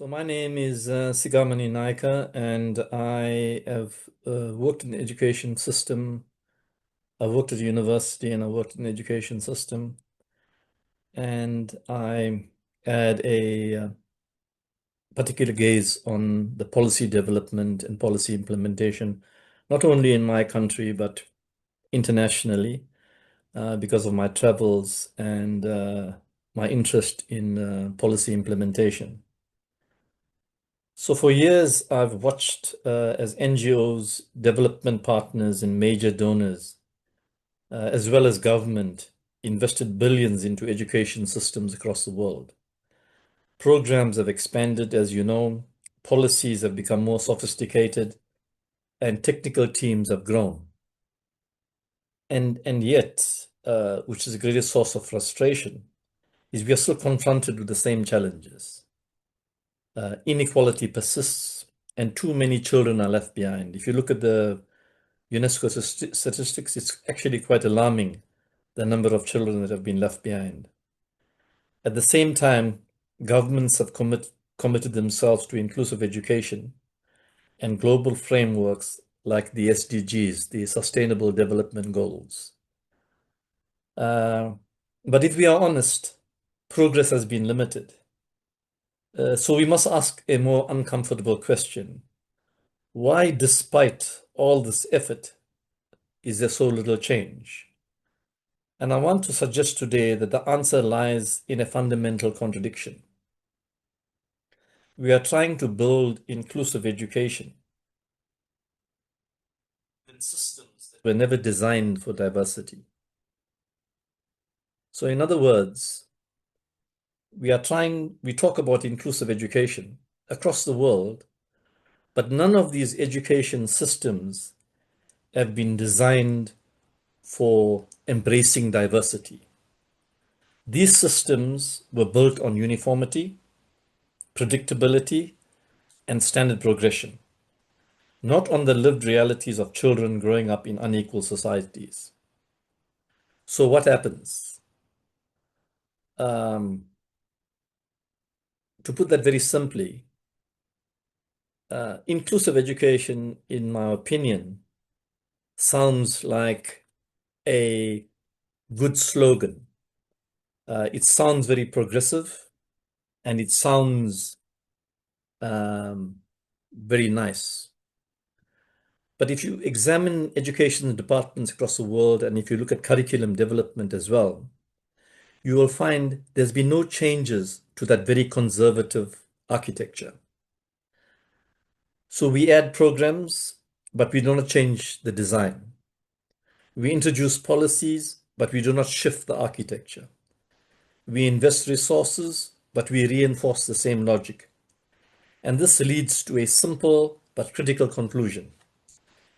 So my name is Sigamoney Naicker, and I have worked in the education system. I worked at a university and I worked in the education system. And I had a particular gaze on the policy development and policy implementation, not only in my country, but internationally, because of my travels and my interest in policy implementation. So for years, I've watched as NGOs, development partners, and major donors, as well as government, invested billions into education systems across the world. Programs have expanded, as you know, policies have become more sophisticated, and technical teams have grown. And yet, which is the greatest source of frustration, is we are still confronted with the same challenges. Inequality persists, and too many children are left behind. If you look at the UNESCO statistics, it's actually quite alarming, the number of children that have been left behind. At the same time, governments have committed themselves to inclusive education and global frameworks like the SDGs, the Sustainable Development Goals. But if we are honest, progress has been limited. So we must ask a more uncomfortable question. Why, despite all this effort, is there so little change? And I want to suggest today that the answer lies in a fundamental contradiction. We are trying to build inclusive education in systems that were never designed for diversity. So in other words, we talk about inclusive education across the world, but none of these education systems have been designed for embracing diversity. These systems were built on uniformity, predictability, and standard progression, not on the lived realities of children growing up in unequal societies. So what happens? To put that very simply, inclusive education, in my opinion, sounds like a good slogan. It sounds very progressive, and it sounds very nice. But if you examine education departments across the world, and if you look at curriculum development as well, you will find there's been no changes to that very conservative architecture. So we add programs, but we do not change the design. We introduce policies, but we do not shift the architecture. We invest resources, but we reinforce the same logic. And this leads to a simple but critical conclusion.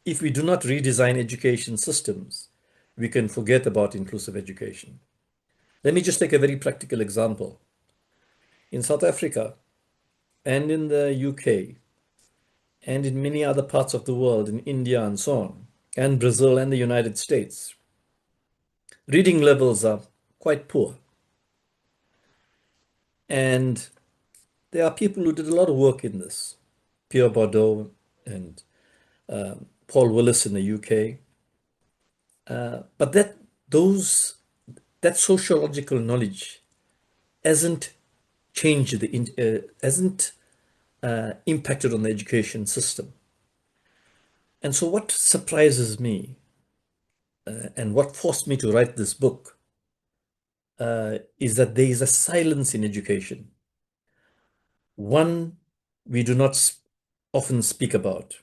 If we do not redesign education systems, we can forget about inclusive education. Let me just take a very practical example. In South Africa and in the UK and in many other parts of the world, in India and so on, and Brazil and the United States, reading levels are quite poor. And there are people who did a lot of work in this. Pierre Bordeaux and Paul Willis in the UK. But that sociological knowledge hasn't impacted on the education system. And so what surprises me and what forced me to write this book is that there is a silence in education. One we do not often speak about.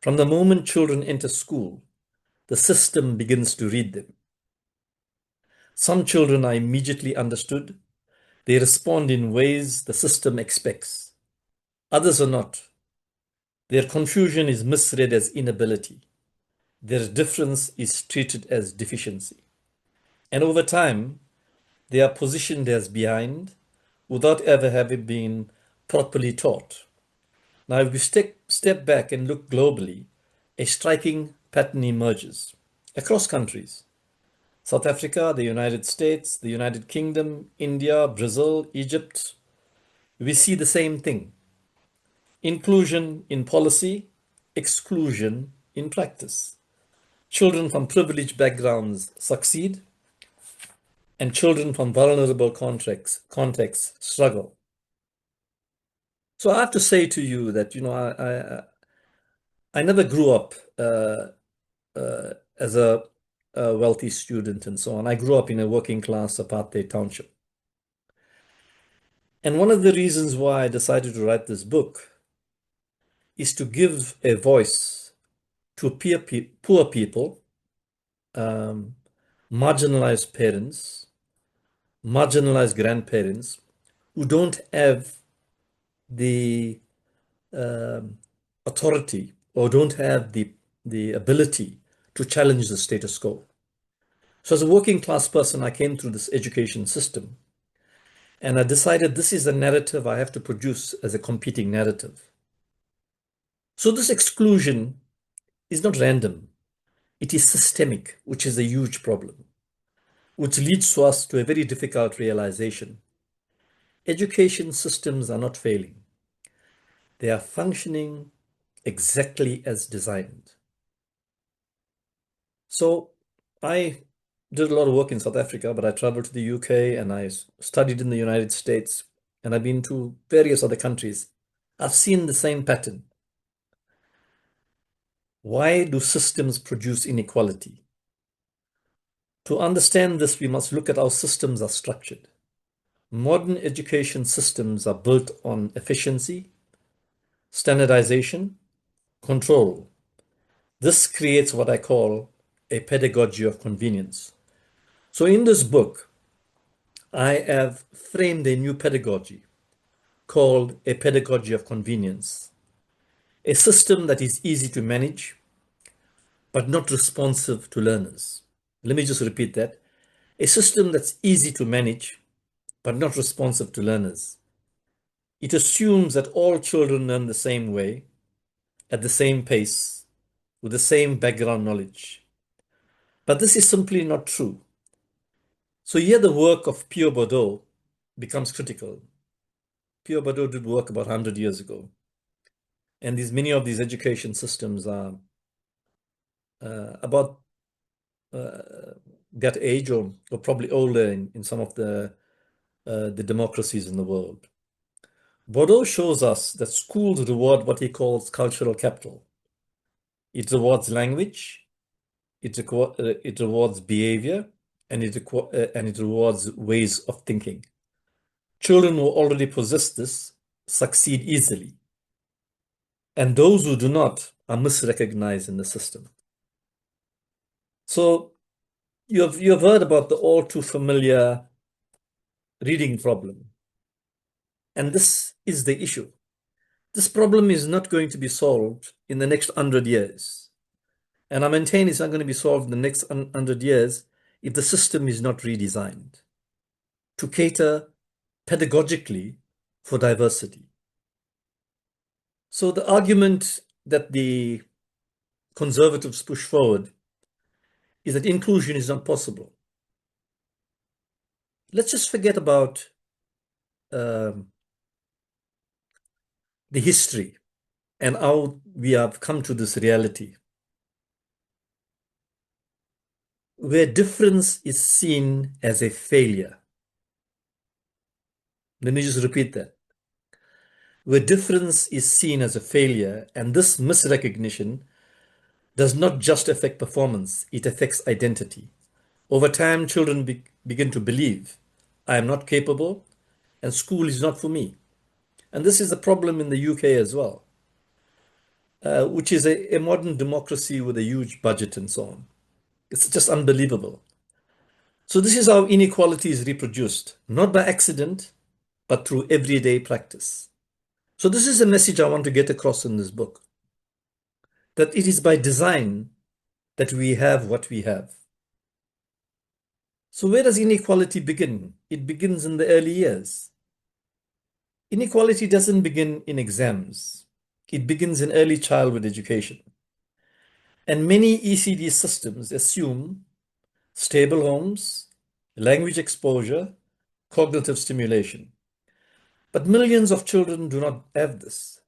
From the moment children enter school, the system begins to read them. Some children are immediately understood. They respond in ways the system expects. Others are not. Their confusion is misread as inability. Their difference is treated as deficiency. And over time, they are positioned as behind without ever having been properly taught. Now, if we step back and look globally, a striking pattern emerges across countries. South Africa, the United States, the United Kingdom, India, Brazil, Egypt. We see the same thing. inclusion in policy, exclusion in practice. Children from privileged backgrounds succeed, and children from vulnerable contexts struggle. So I have to say to you that, I never grew up as a wealthy student and so on. I grew up in a working class apartheid township. And one of the reasons why I decided to write this book is to give a voice to poor people, um, marginalized parents, marginalized grandparents who don't have the um, authority or don't have the ability to challenge the status quo. So as a working class person, I came through this education system and I decided this is a narrative I have to produce as a competing narrative. So this exclusion is not random. It is systemic, which is a huge problem, which leads to us to a very difficult realization. Education systems are not failing. They are functioning exactly as designed. So I did a lot of work in South Africa, but I traveled to the UK and I studied in the United States and I've been to various other countries. I've seen the same pattern. Why do systems produce inequality? To understand this, we must look at how systems are structured. Modern education systems are built on efficiency, standardization, control. This creates what I call a pedagogy of convenience. So in this book, I have framed a new pedagogy called a pedagogy of convenience, a system that is easy to manage, but not responsive to learners. Let me just repeat that. A system that's easy to manage, but not responsive to learners. It assumes that all children learn the same way, at the same pace, with the same background knowledge. But this is simply not true. So here the work of Pierre Bourdieu becomes critical. Pierre Bourdieu did work about 100 years ago. And many of these education systems are about that age or probably older in some of the democracies in the world. Bourdieu shows us that schools reward what he calls cultural capital. It rewards language, it rewards behavior, and it rewards ways of thinking. Children who already possess this succeed easily, and those who do not are misrecognized in the system. So you've heard about the all too familiar reading problem, and this is the issue. This problem is not going to be solved in the next 100 years. And I maintain it's not going to be solved in the next 100 years if the system is not redesigned to cater pedagogically for diversity. So the argument that the conservatives push forward is that inclusion is not possible. Let's just forget about um, the history and how we have come to this reality, where difference is seen as a failure. Let me just repeat that. Where difference is seen as a failure, and this misrecognition does not just affect performance, it affects identity. Over time, children begin to believe, I am not capable and school is not for me. And this is a problem in the UK as well, which is a modern democracy with a huge budget and so on. It's just unbelievable. So this is how inequality is reproduced, not by accident, but through everyday practice. So this is a message I want to get across in this book, that it is by design that we have what we have. So where does inequality begin? It begins in the early years. Inequality doesn't begin in exams. It begins in early childhood education. And many ECD systems assume stable homes, language exposure, cognitive stimulation. But millions of children do not have this.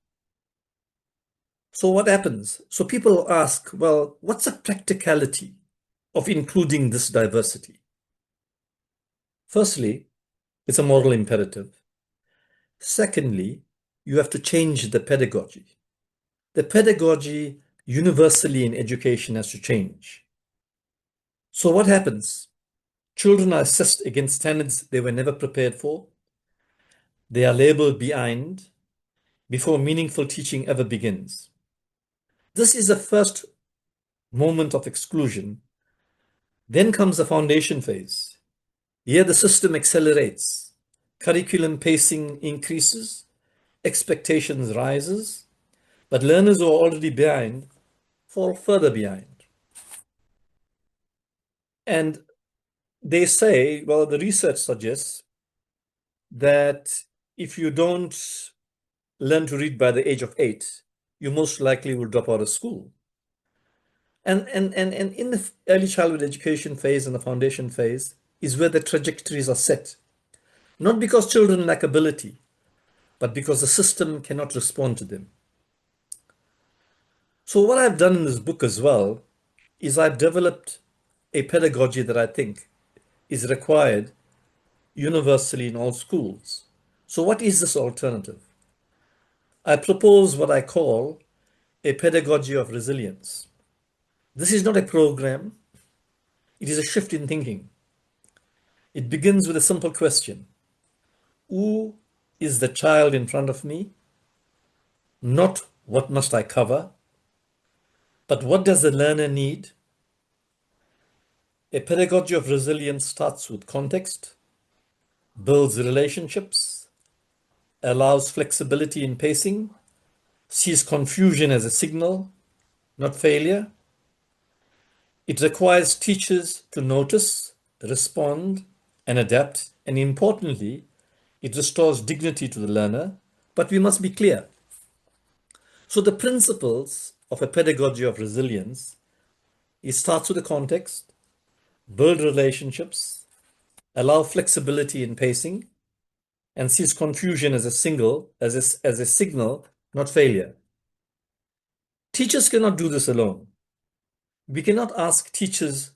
So what happens? So people ask, well, what's the practicality of including this diversity? Firstly, it's a moral imperative. Secondly, you have to change the pedagogy. The pedagogy universally in education has to change. So what happens? Children are assessed against standards they were never prepared for. They are labeled behind before meaningful teaching ever begins. This is the first moment of exclusion. Then comes the foundation phase. Here the system accelerates. Curriculum pacing increases, expectations rises, but learners who are already behind fall further behind. And they say, well, the research suggests that if you don't learn to read by the age of 8, you most likely will drop out of school. And in the early childhood education phase and the foundation phase is where the trajectories are set. Not because children lack ability, but because the system cannot respond to them. So what I've done in this book as well is I've developed a pedagogy that I think is required universally in all schools. So what is this alternative? I propose what I call a pedagogy of resilience. This is not a program, it is a shift in thinking. It begins with a simple question. Who is the child in front of me? Not what must I cover, but what does the learner need? A pedagogy of resilience starts with context, builds relationships, allows flexibility in pacing, sees confusion as a signal, not failure. It requires teachers to notice, respond, and adapt, and importantly, it restores dignity to the learner, but we must be clear. So the principles of a pedagogy of resilience, it starts with the context, build relationships, allow flexibility in pacing, and sees confusion as a signal, not failure. Teachers cannot do this alone. We cannot ask teachers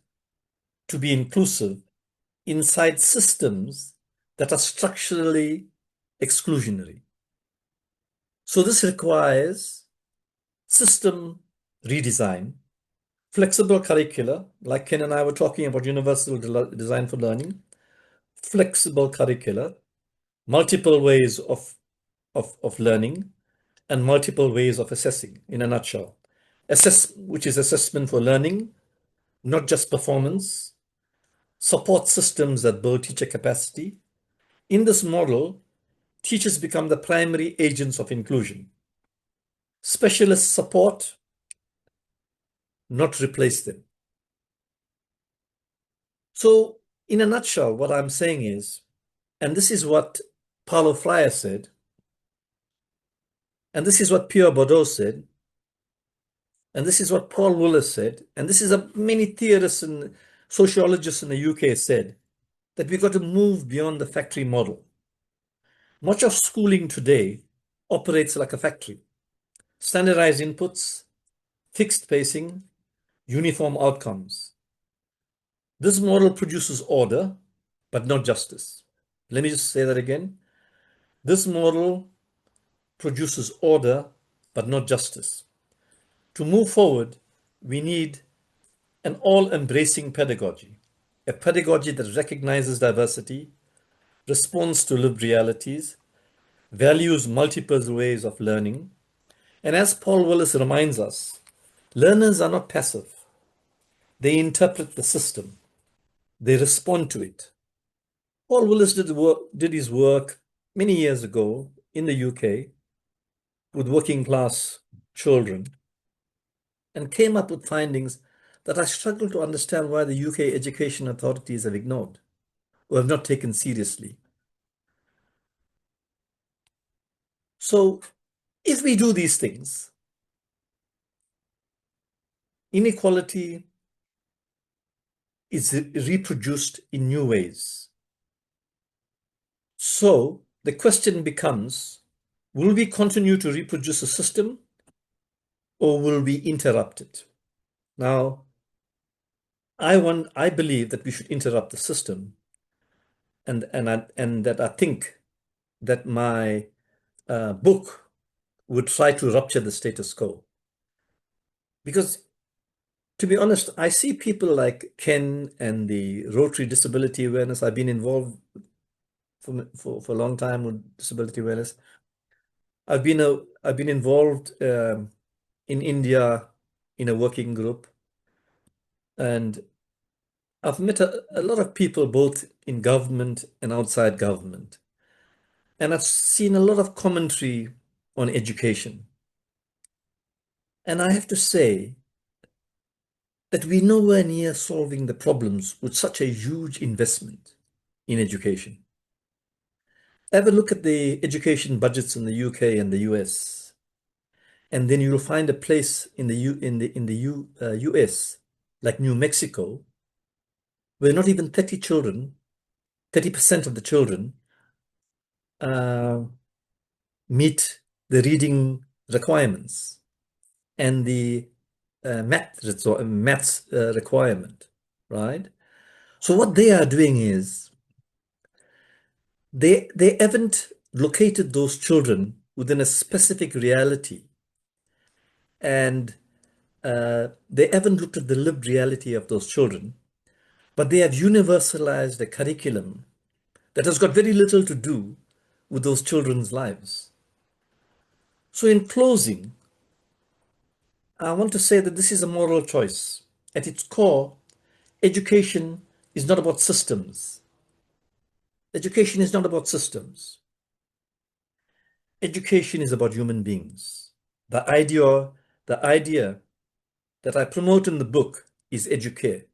to be inclusive inside systems that are structurally exclusionary. So this requires system redesign, flexible curricula, like Ken and I were talking about universal design for learning, flexible curricula, multiple ways of learning, and multiple ways of assessing, in a nutshell. Which is assessment for learning, not just performance, support systems that build teacher capacity. In this model, teachers become the primary agents of inclusion. Specialist support, not replace them. So, in a nutshell, what I'm saying is, and this is what Paulo Freire said, and this is what Pierre Bourdieu said, and this is what Paul Willis said, and this is many theorists and sociologists in the UK said, that we've got to move beyond the factory model. Much of schooling today operates like a factory. Standardized inputs, fixed pacing, uniform outcomes. This model produces order, but not justice. Let me just say that again. This model produces order, but not justice. To move forward, we need an all-embracing pedagogy, a pedagogy that recognizes diversity, responds to lived realities, values multiple ways of learning. And as Paul Willis reminds us, learners are not passive. They interpret the system. They respond to it. Paul Willis did his work many years ago in the UK with working class children and came up with findings that I struggle to understand why the UK education authorities have ignored or have not taken seriously. So if we do these things, inequality is reproduced in new ways. So the question becomes, will we continue to reproduce a system, or will we interrupt it? Now, I believe that we should interrupt the system, and that I think that my book would try to rupture the status quo. Because to be honest, I see people like Ken and the Rotary Disability Awareness. I've been involved for a long time with disability awareness. I've been involved in India in a working group, and I've met a lot of people both in government and outside government. And I've seen a lot of commentary on education. And I have to say that we're nowhere near solving the problems with such a huge investment in education. Ever look at the education budgets in the UK and the US, and then you'll find a place in the US, like New Mexico, where not even 30% of the children uh, meet the reading requirements and the maths requirement, right? So what they are doing is they haven't located those children within a specific reality, and they haven't looked at the lived reality of those children, but they have universalized a curriculum that has got very little to do with those children's lives. So in closing, I want to say that this is a moral choice. At its core, education is not about systems. Education is not about systems. Education is about human beings. The idea, the idea that I promote in the book is educare.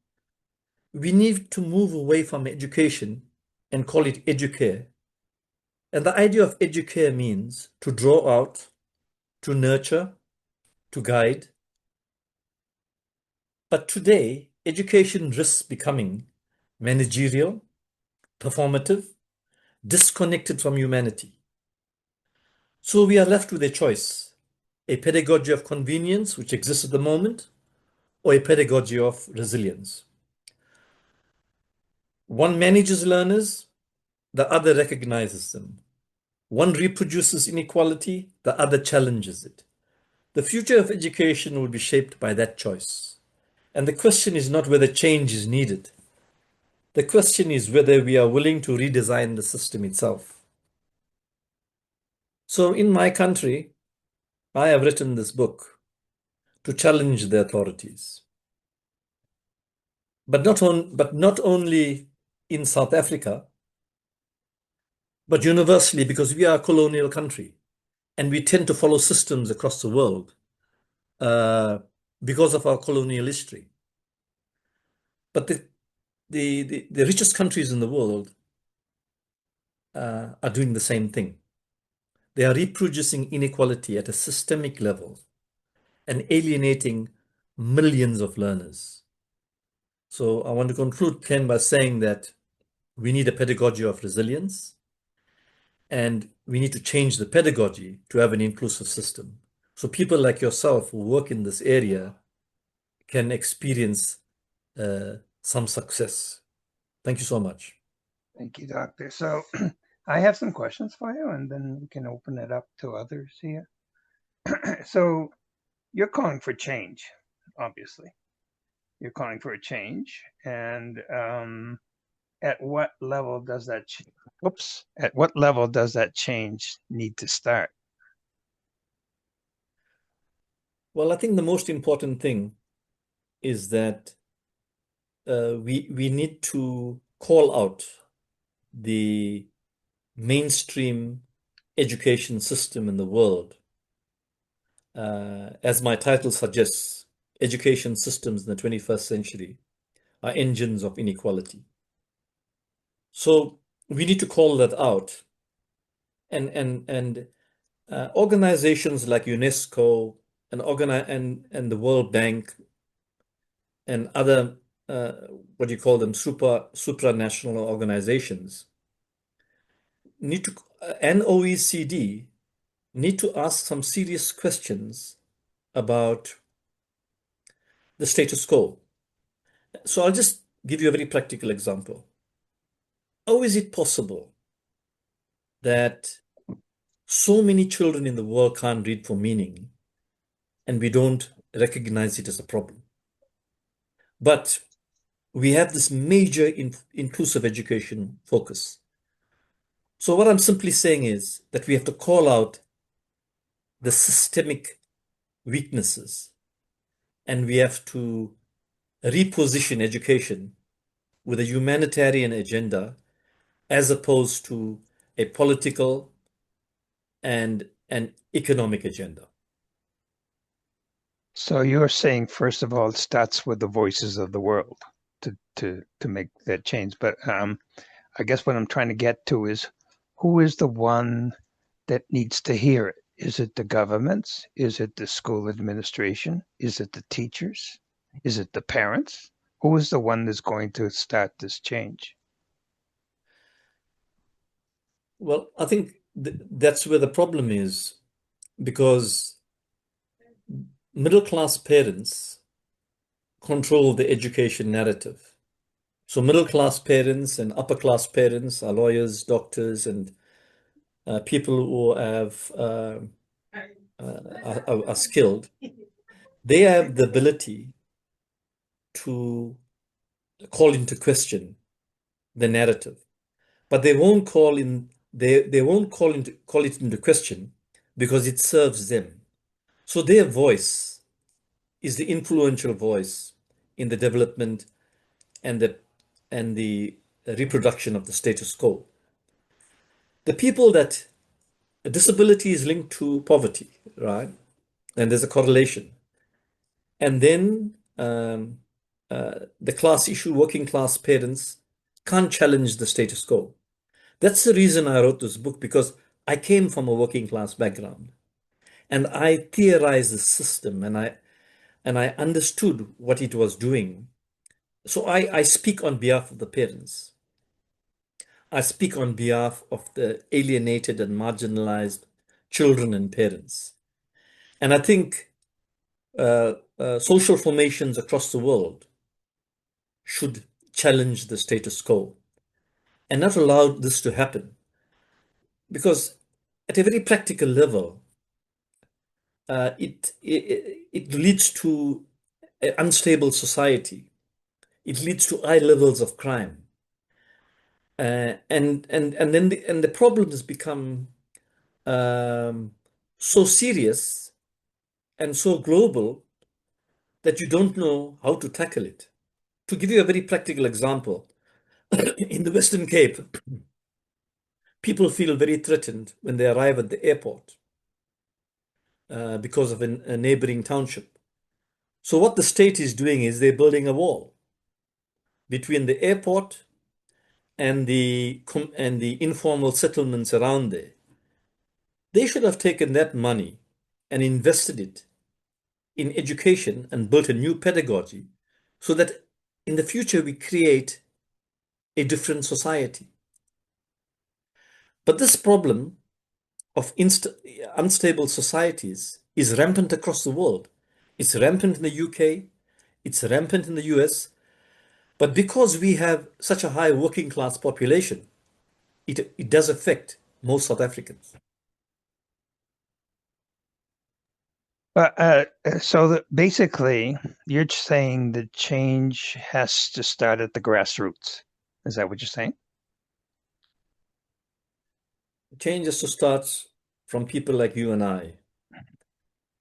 We need to move away from education and call it educare. And the idea of educare means to draw out, to nurture, to guide. But today, education risks becoming managerial, performative, disconnected from humanity. So we are left with a choice: a pedagogy of convenience, which exists at the moment, or a pedagogy of resilience. One manages learners, the other recognizes them. One reproduces inequality, the other challenges it. The future of education will be shaped by that choice. And the question is not whether change is needed. The question is whether we are willing to redesign the system itself. So in my country, I have written this book to challenge the authorities. But not only in South Africa, but universally, because we are a colonial country and we tend to follow systems across the world uh, because of our colonial history. But the richest countries in the world are doing the same thing. They are reproducing inequality at a systemic level and alienating millions of learners. So I want to conclude, Ken, by saying that we need a pedagogy of resilience, and we need to change the pedagogy to have an inclusive system. So people like yourself who work in this area can experience some success. Thank you so much. Thank you, Doctor. So I have some questions for you, and then we can open it up to others here. So you're calling for change, obviously. You're calling for a change, and at what level does that? At what level does that change need to start? Well, I think the most important thing is that we need to call out the mainstream education system in the world. As my title suggests, education systems in the 21st century are engines of inequality. So we need to call that out. And organizations like UNESCO and the World Bank and other what do you call them, supranational organizations need to and OECD need to ask some serious questions about the status quo. So I'll just give you a very practical example. How is it possible that so many children in the world can't read for meaning and we don't recognize it as a problem? But we have this major inclusive education focus. So what I'm simply saying is that we have to call out the systemic weaknesses and we have to reposition education with a humanitarian agenda as opposed to a political and an economic agenda. So you're saying, first of all, it starts with the voices of the world to make that change. But I guess what I'm trying to get to is, who is the one that needs to hear it? Is it the governments? Is it the school administration? Is it the teachers? Is it the parents? Who is the one that's going to start this change? Well, I think that's where the problem is because middle class parents control the education narrative. So middle class parents and upper class parents are lawyers, doctors, and people who have are skilled. They have the ability to call into question the narrative, but they won't call it into question because it serves them. So their voice is the influential voice in the development and the reproduction of the status quo. The people that disability is linked to poverty, right? And there's a correlation. And then the class issue, working class parents can't challenge the status quo. That's the reason I wrote this book, because I came from a working class background and I theorized the system and I understood what it was doing. So I speak on behalf of the parents. I speak on behalf of the alienated and marginalized children and parents. And I think social formations across the world should challenge the status quo and not allow this to happen. Because at a very practical level, it leads to an unstable society. It leads to high levels of crime. And then the problems become so serious and so global that you don't know how to tackle it. To give you a very practical example, in the Western Cape, people feel very threatened when they arrive at the airport because of a neighboring township. So what the state is doing is they're building a wall between the airport and the informal settlements around there. They should have taken that money and invested it in education and built a new pedagogy so that in the future we create a different society. But this problem of unstable societies is rampant across the world. It's rampant in the UK, it's rampant in the US, but because we have such a high working class population, it does affect most South Africans. So basically, you're saying the change has to start at the grassroots. Is that what you're saying? Change has to start from people like you and I.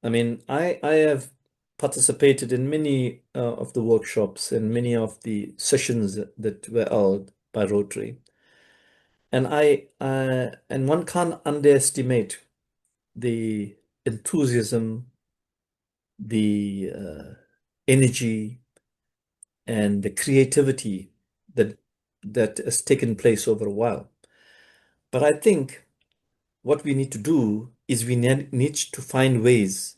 I mean, I have participated in many of the workshops and many of the sessions that were held by Rotary. And and one can't underestimate the enthusiasm, the energy, and the creativity that has taken place over a while. But I think what we need to do is we need to find ways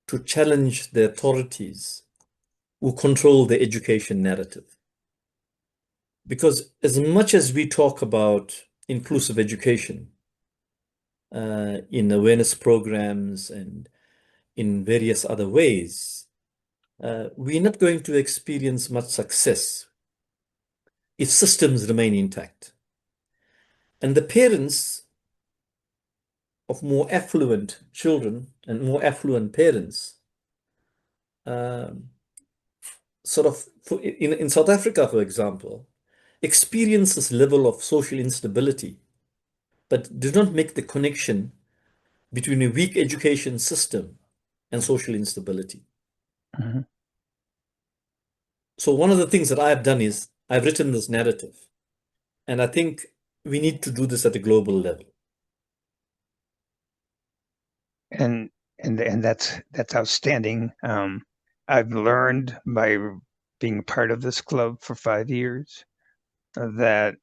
to challenge the authorities who control the education narrative. Because as much as we talk about inclusive education in awareness programs and in various other ways, we're not going to experience much success if systems remain intact. And the parents of more affluent children and more affluent parents um, sort of, in South Africa, for example, experience this level of social instability, but do not make the connection between a weak education system and social instability. Mm-hmm. So one of the things that I've done is I've written this narrative, and I think we need to do this at a global level. And that's outstanding. I've learned by being part of this club for 5 years that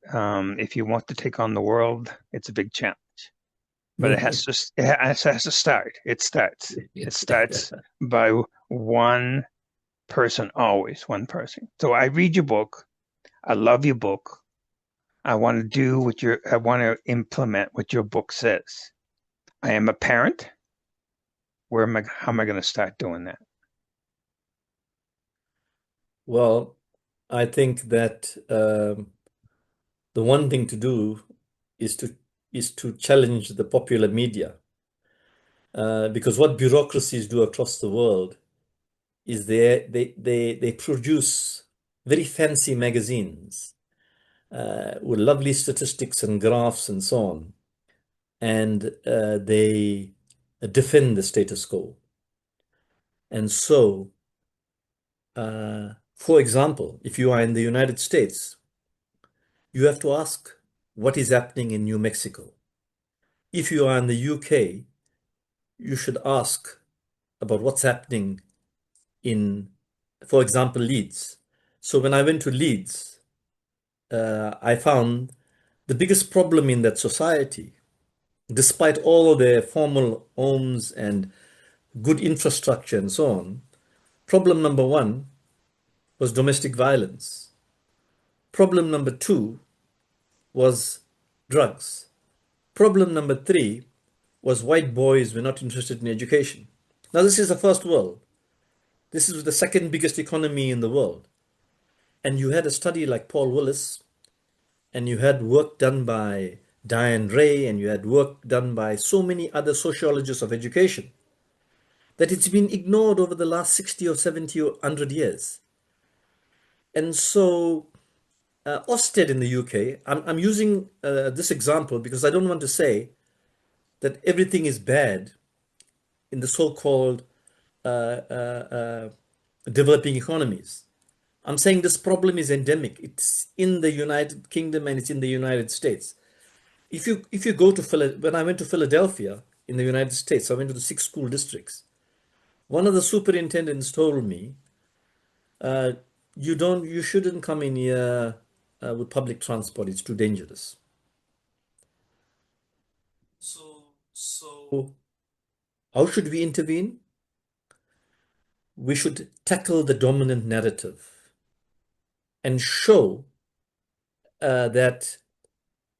if you want to take on the world, it's a big challenge. But it has to start. It starts by one person, always one person. So I read your book. I love your book. I want to do I want to implement what your book says. I am a parent. How am I going to start doing that? Well, I think that the one thing to do is to challenge the popular media, because what bureaucracies do across the world is they produce very fancy magazines with lovely statistics and graphs and so on, and they defend the status quo. And so, for example, if you are in the United States, you have to ask what is happening in New Mexico. If you are in the UK, you should ask about what's happening in, for example, Leeds. So when I went to Leeds, I found the biggest problem in that society, despite all of their formal homes and good infrastructure and so on, problem number one was domestic violence. Problem number two was drugs. Problem number three was white boys were not interested in education. Now, this is the first world. This is the second biggest economy in the world. And you had a study like Paul Willis, and you had work done by Diane Ray, and you had work done by so many other sociologists of education, that it's been ignored over the last 60 or 70 or 100 years. And so Ofsted in the UK, I'm using this example because I don't want to say that everything is bad in the so-called uh, uh, developing economies. I'm saying this problem is endemic. It's in the United Kingdom and it's in the United States. If you go to when I went to Philadelphia in the United States, I went to the 6 school districts. One of the superintendents told me, uh, you shouldn't come in here with public transport. It's too dangerous. So how should we intervene? We should tackle the dominant narrative and show that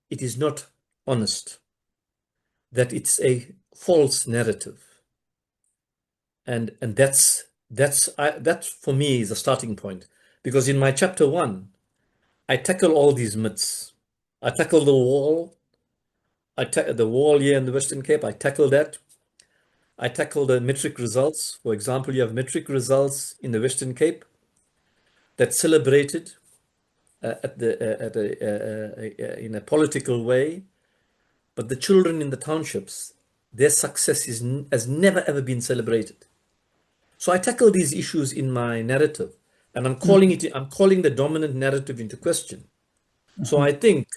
it is not honest, that it's a false narrative. And that for me is a starting point, because in my chapter 1, I tackle all these myths. I tackle the wall. The wall here in the Western Cape. I tackle that. I tackle the metric results. For example, you have metric results in the Western Cape that's celebrated in a political way, but the children in the townships, their success has never ever been celebrated. So I tackle these issues in my narrative, and I'm calling the dominant narrative into question. So Mm-hmm. I think,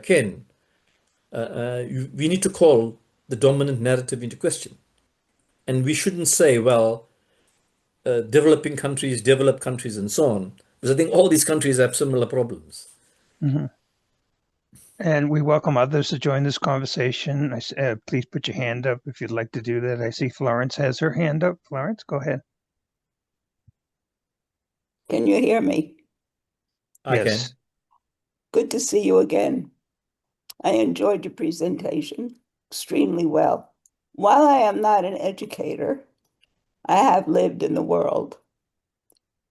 Ken, we need to call the dominant narrative into question. And we shouldn't say, well, developing countries, developed countries, and so on, because I think all these countries have similar problems. Mm-hmm. And we welcome others to join this conversation. Please put your hand up if you'd like to do that. I see Florence has her hand up. Florence, go ahead. Can you hear me? I Yes. can. Good to see you again. I enjoyed your presentation extremely well. While I am not an educator, I have lived in the world.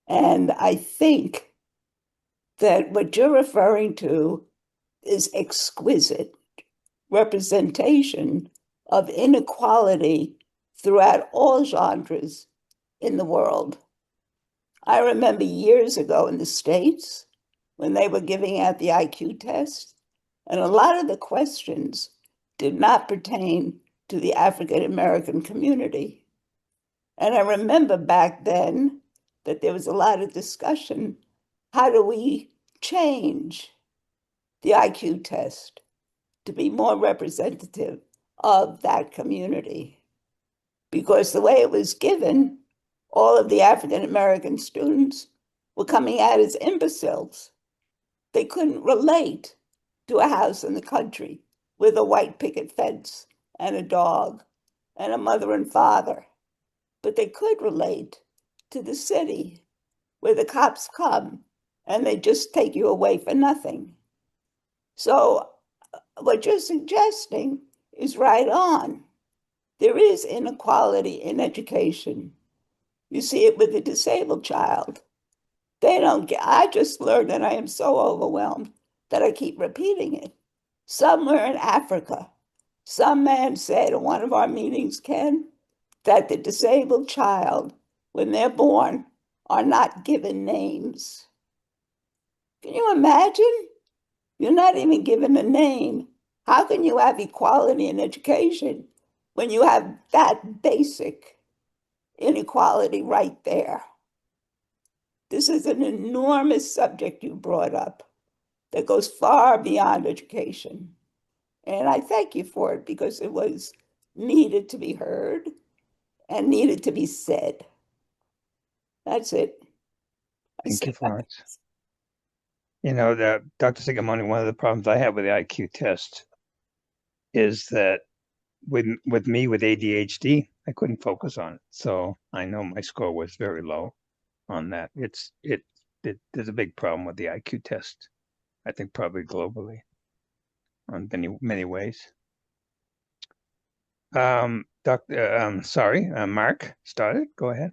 And I think that what you're referring to is exquisite representation of inequality throughout all genres in the world. I remember years ago in the States when they were giving out the IQ test, and a lot of the questions did not pertain to the African American community. And I remember back then that there was a lot of discussion. How do we change the IQ test to be more representative of that community? Because the way it was given, all of the African American students were coming out as imbeciles. They couldn't relate to a house in the country with a white picket fence and a dog and a mother and father. But they could relate to the city where the cops come and they just take you away for nothing. So what you're suggesting is right on. There is inequality in education. You see it with the disabled child. They don't get, I just learned, and I am so overwhelmed that I keep repeating it. Somewhere in Africa, some man said at one of our meetings, Ken, that the disabled child, when they're born, are not given names. Can you imagine? You're not even given a name. How can you have equality in education when you have that basic inequality right there? This is an enormous subject you brought up that goes far beyond education. And I thank you for it because it was needed to be heard and needed to be said. That's it. Thank you, Florence. You know, Dr. Sigamoney, one of the problems I have with the IQ test is that with me with ADHD, I couldn't focus on it. So I know my score was very low on that. There's a big problem with the IQ test. I think probably globally on many ways. Mark started. Go ahead.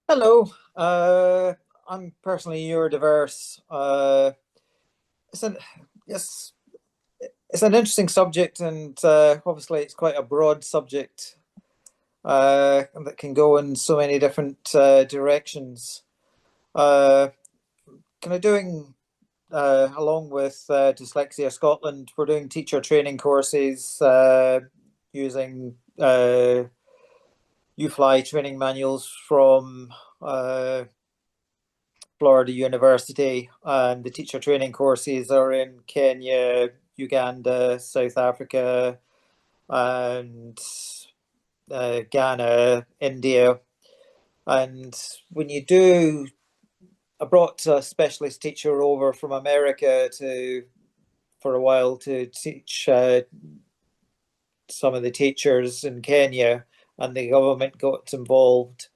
Hello. I'm personally neurodiverse. It's an yes, it's an interesting subject, and obviously it's quite a broad subject that can go in so many different directions. Kind of doing along with Dyslexia Scotland, we're doing teacher training courses using UFly training manuals from Florida University, and the teacher training courses are in Kenya, Uganda, South Africa, and Ghana, India. And when you do, I brought a specialist teacher over from America for a while to teach some of the teachers in Kenya, and the government got involved.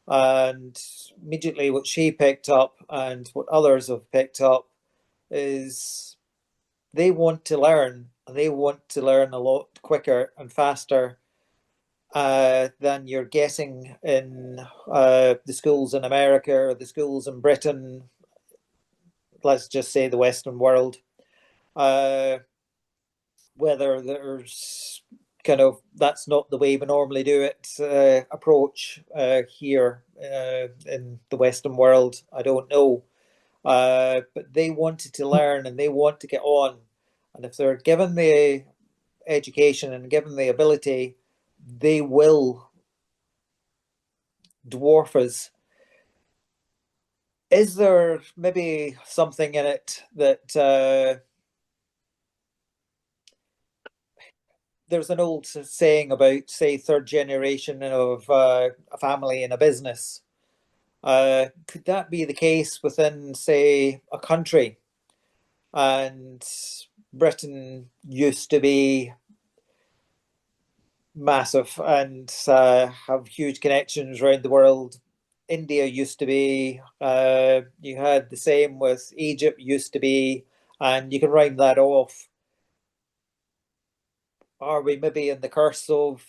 And immediately what she picked up and what others have picked up is they want to learn, and they want to learn a lot quicker and faster than you're getting in the schools in America or the schools in Britain, let's just say the Western world. Whether there's kind of that's not the way we normally do it approach here in the Western world, I don't know. But they wanted to learn and they want to get on. And if they're given the education and given the ability, they will dwarf us. Is there maybe something in it that there's an old saying about, say, third generation of a family in a business. Could that be the case within, say, a country? And Britain used to be massive and have huge connections around the world. India used to be, you had the same with Egypt used to be, and you can rhyme that off. Are we maybe in the curse of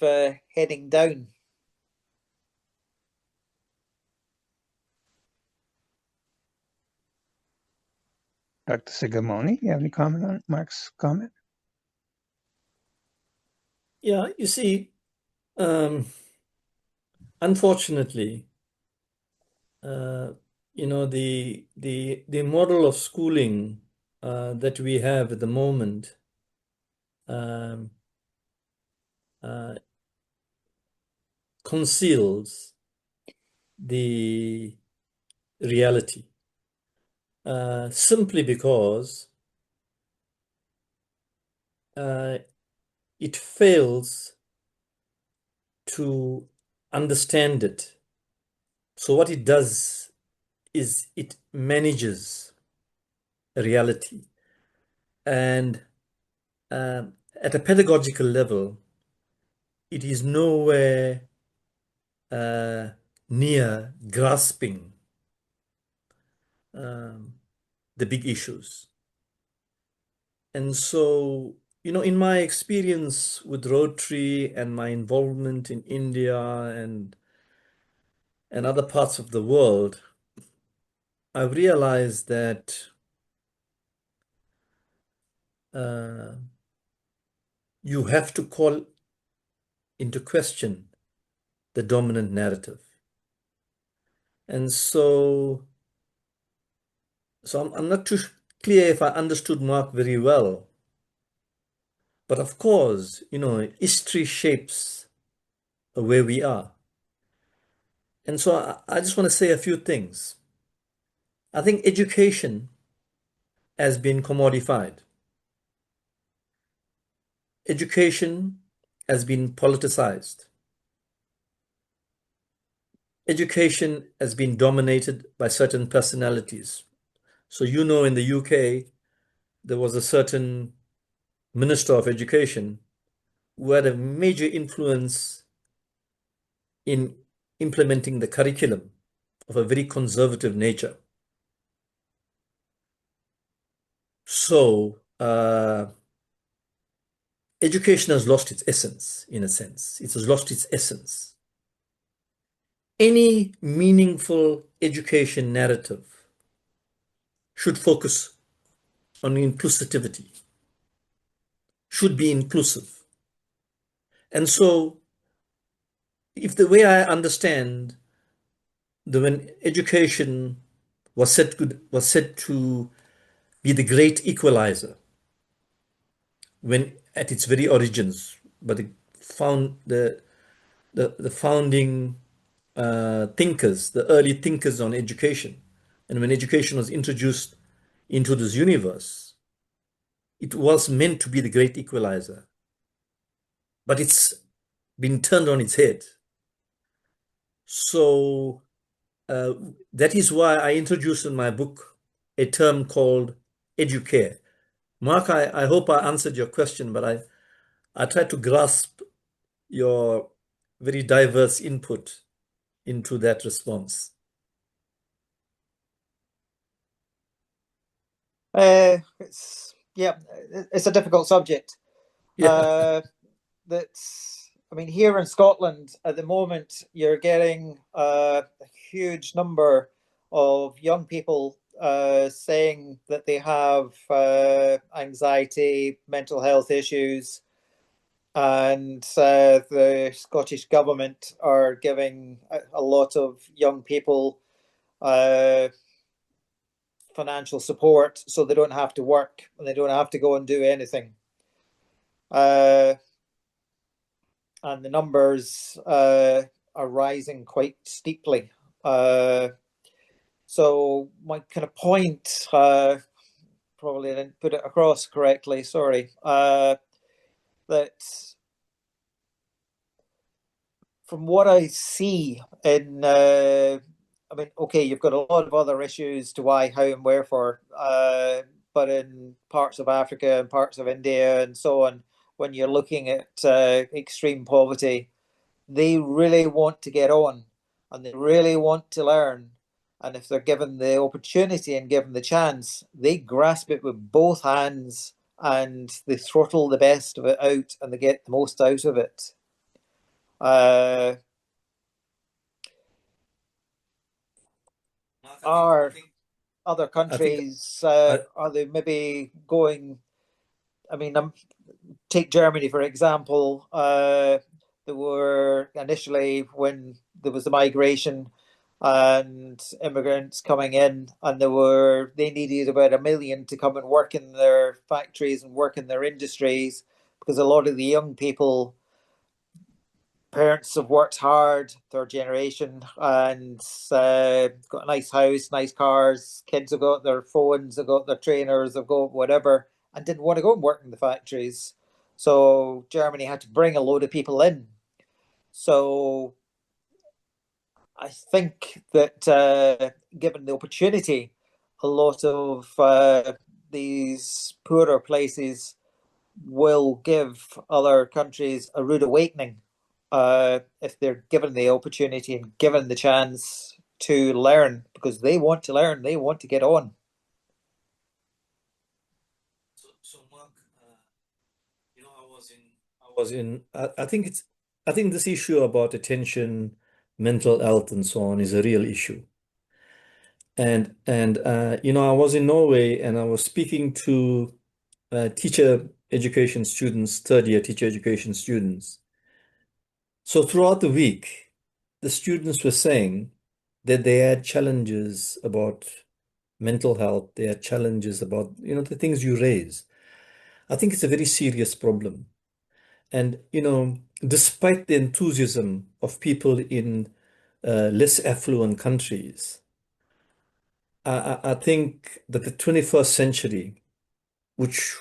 heading down? Dr. Sigamoney, you have any comment on Mark's comment? Yeah, you see, unfortunately, the model of schooling that we have at the moment um, conceals the reality simply because it fails to understand it. So what it does is it manages reality. And at a pedagogical level, it is nowhere near grasping the big issues. And so, in my experience with Rotary and my involvement in India and other parts of the world, I've realized that you have to call into question the dominant narrative. And so I'm not too clear if I understood Mark very well. But of course, history shapes where we are. And so I just want to say a few things. I think education has been commodified. Education has been politicized. Education has been dominated by certain personalities. So in the UK, there was a certain Minister of Education who had a major influence in implementing the curriculum of a very conservative nature. So education has lost its essence, in a sense. It has lost its essence. Any meaningful education narrative should focus on inclusivity, should be inclusive. And so, if the way I understand when education was said to be the great equalizer, when at its very origins, but the founding thinkers, the early thinkers on education, and when education was introduced into this universe, it was meant to be the great equalizer, but it's been turned on its head. So that is why I introduced in my book a term called educare. Mark, I hope I answered your question, but I tried to grasp your very diverse input into that response. It's a difficult subject. Yeah. Here in Scotland at the moment, you're getting a huge number of young people saying that they have anxiety, mental health issues, and the Scottish government are giving a lot of young people financial support so they don't have to work and they don't have to go and do anything. And the numbers are rising quite steeply. So my kind of point, probably didn't put it across correctly, sorry, that from what I see in, okay, you've got a lot of other issues to why, how, and wherefore, but in parts of Africa and parts of India and so on, when you're looking at extreme poverty, they really want to get on and they really want to learn. And if they're given the opportunity and given the chance, they grasp it with both hands and they throttle the best of it out and they get the most out of it. other countries, I, are they maybe going? I mean, take Germany for example. There were initially, when there was the migration and immigrants coming in, and they needed about 1 million to come and work in their factories and work in their industries, because a lot of the young people, parents have worked hard, third generation, and got a nice house, nice cars. Kids have got their phones, they've got their trainers, they've got whatever, and didn't want to go and work in the factories. So Germany had to bring a load of people in. So I think that given the opportunity, a lot of these poorer places will give other countries a rude awakening if they're given the opportunity and given the chance to learn, because they want to learn, they want to get on. so Mark, I think this issue about attention, mental health, and so on is a real issue. And I was in Norway and I was speaking to teacher education students, third year teacher education students. So throughout the week, the students were saying that they had challenges about mental health, they had challenges about, the things you raise. I think it's a very serious problem. And, despite the enthusiasm of people in less affluent countries, I think that the 21st century, which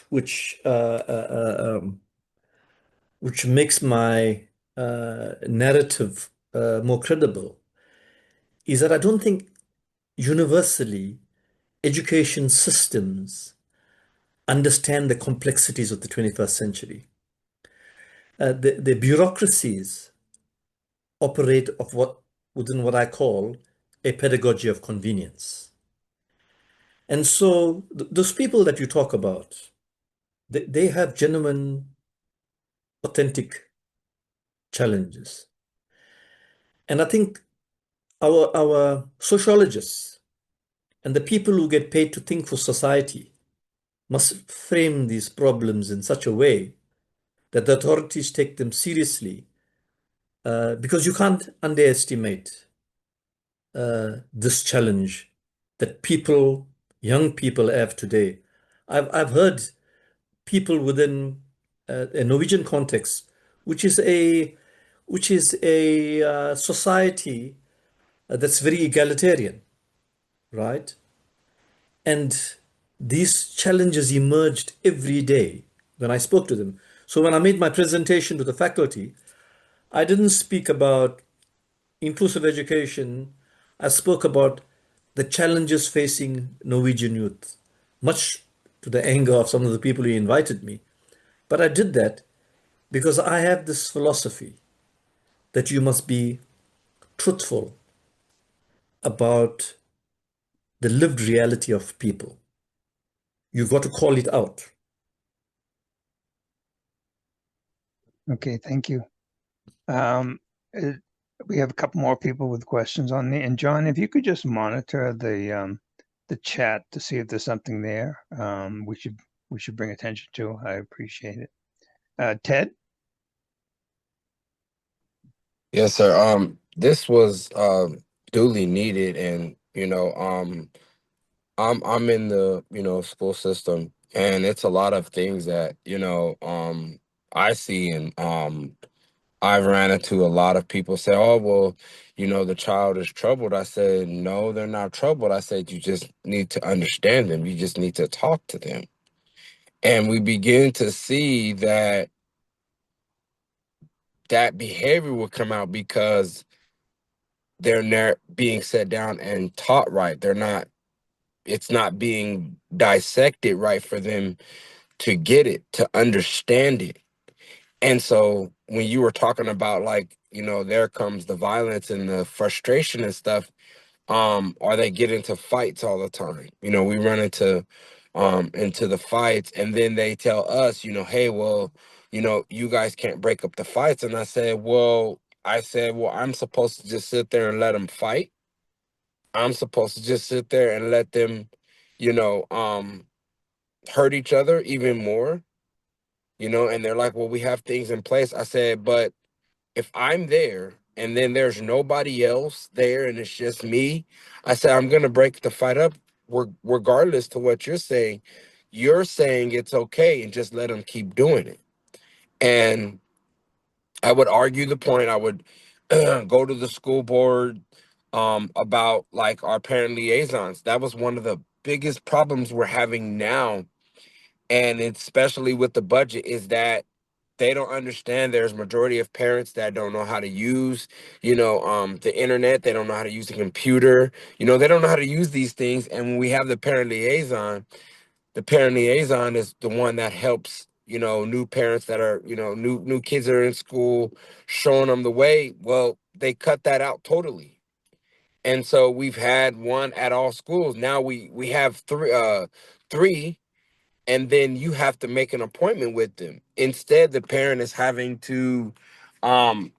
makes my narrative more credible, is that I don't think universally education systems understand the complexities of the 21st century. The bureaucracies operate within what I call a pedagogy of convenience. And so those people that you talk about, they have genuine, authentic challenges. And I think our sociologists and the people who get paid to think for society must frame these problems in such a way that the authorities take them seriously, because you can't underestimate this challenge that young people have today. I've heard people within a Norwegian context, which is a society that's very egalitarian, right? And these challenges emerged every day when I spoke to them. So when I made my presentation to the faculty, I didn't speak about inclusive education. I spoke about the challenges facing Norwegian youth, much to the anger of some of the people who invited me. But I did that because I have this philosophy that you must be truthful about the lived reality of people. You've got to call it out. Okay, thank you. We have a couple more people with questions on the, and John, if you could just monitor the chat to see if there's something there we should bring attention to. I appreciate it. Ted? Yes, sir. This was duly needed, and I'm in the school system, and it's a lot of things that I see, and I've ran into a lot of people say, "Oh, well, the child is troubled." I said, "No, they're not troubled." I said, "You just need to understand them. You just need to talk to them." And we begin to see that behavior will come out because they're not being set down and taught right. It's not being dissected right for them to get it, to understand it. And so when you were talking about, like, there comes the violence and the frustration and stuff, or they get into fights all the time. We run into the fights, and then they tell us, hey, well, you guys can't break up the fights. And I said, well, I'm supposed to just sit there and let them fight. I'm supposed to just sit there and let them, hurt each other even more, and they're like, well, we have things in place. I said, but if I'm there and then there's nobody else there and it's just me, I said, I'm going to break the fight up regardless to what you're saying. You're saying it's okay and just let them keep doing it. And I would argue the point. I would go to the school board about like our parent liaisons. That was one of the biggest problems we're having now. And especially with the budget is that they don't understand there's majority of parents that don't know how to use, the internet. They don't know how to use the computer. They don't know how to use these things. And when we have the parent liaison is the one that helps, new parents that are, new kids that are in school, showing them the way. Well, they cut that out totally. And so we've had one at all schools. Now we have three, and then you have to make an appointment with them. Instead, the parent is having to um